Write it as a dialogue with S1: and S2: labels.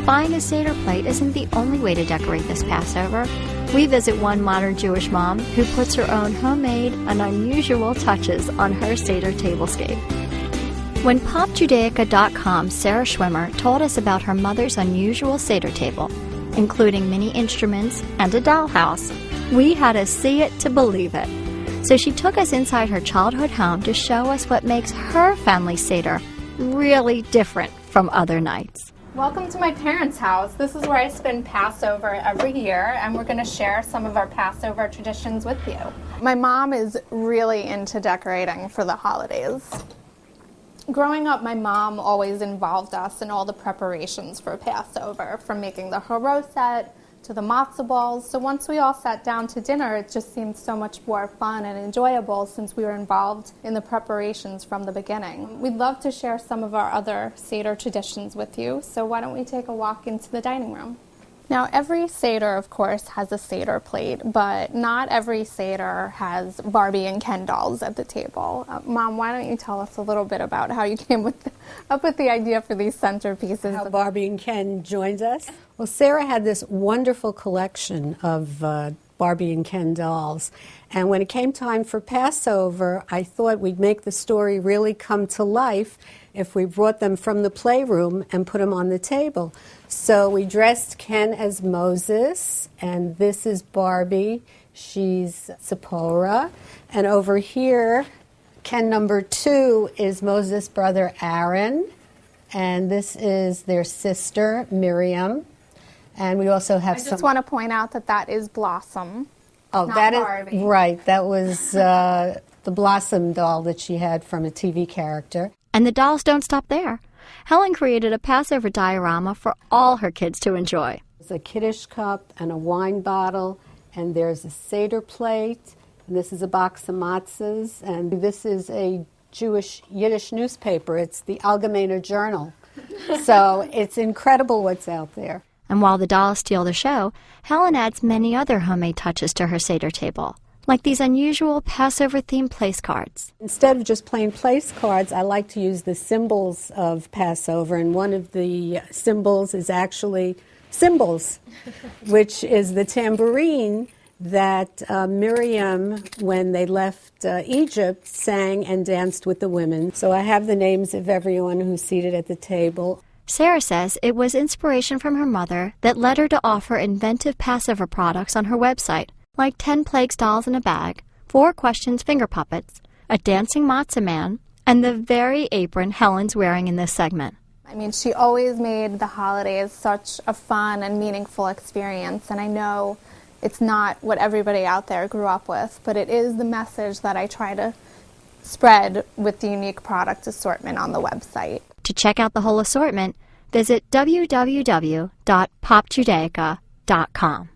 S1: buying a Seder plate isn't the only way to decorate this Passover. We visit one modern Jewish mom who puts her own homemade and unusual touches on her Seder tablescape. When popjudaica.com's Sarah Schwimmer told us about her mother's unusual Seder table, including mini instruments and a dollhouse, we had to see it to believe it. So she took us inside her childhood home to show us what makes her family Seder really different from other nights.
S2: Welcome to my parents' house. This is where I spend Passover every year, and we're going to share some of our Passover traditions with you. My mom is really into decorating for the holidays. Growing up, my mom always involved us in all the preparations for Passover, from making the haroset to the matzah balls. So once we all sat down to dinner, it just seemed so much more fun and enjoyable since we were involved in the preparations from the beginning. We'd love to share some of our other Seder traditions with you, so why don't we take a walk into the dining room? Now, every Seder, of course, has a Seder plate, but not every Seder has Barbie and Ken dolls at the table. Mom, why don't you tell us a little bit about how you came up with the idea for these centerpieces?
S3: How Barbie and Ken joined us? Well, Sarah had this wonderful collection of Barbie and Ken dolls, and when it came time for Passover, I thought we'd make the story really come to life if we brought them from the playroom and put them on the table. So we dressed Ken as Moses, and this is Barbie. She's Zipporah. And over here, Ken number 2 is Moses' brother Aaron, and this is their sister Miriam. And we also have
S2: I just want to point out that that is Blossom.
S3: Oh,
S2: not
S3: that
S2: Barbie.
S3: is right. That was the Blossom doll that she had from a TV character.
S1: And the dolls don't stop there. Helen created a Passover diorama for all her kids to enjoy.
S3: There's a Kiddush cup and a wine bottle, and there's a Seder plate, and this is a box of matzahs, and this is a Jewish Yiddish newspaper. It's the Allgemeine Journal. So it's incredible what's out there.
S1: And while the dolls steal the show, Helen adds many other homemade touches to her Seder table, like these unusual Passover-themed place cards.
S3: Instead of just plain place cards, I like to use the symbols of Passover, and one of the symbols is actually cymbals, which is the tambourine that Miriam, when they left Egypt, sang and danced with the women. So I have the names of everyone who's seated at the table.
S1: Sarah says it was inspiration from her mother that led her to offer inventive Passover products on her website, like 10 Plagues dolls in a bag, 4 Questions finger puppets, a dancing matzah man, and the very apron Helen's wearing in this segment.
S2: I mean, she always made the holidays such a fun and meaningful experience, and I know it's not what everybody out there grew up with, but it is the message that I try to spread with the unique product assortment on the website.
S1: To check out the whole assortment, visit www.popjudaica.com.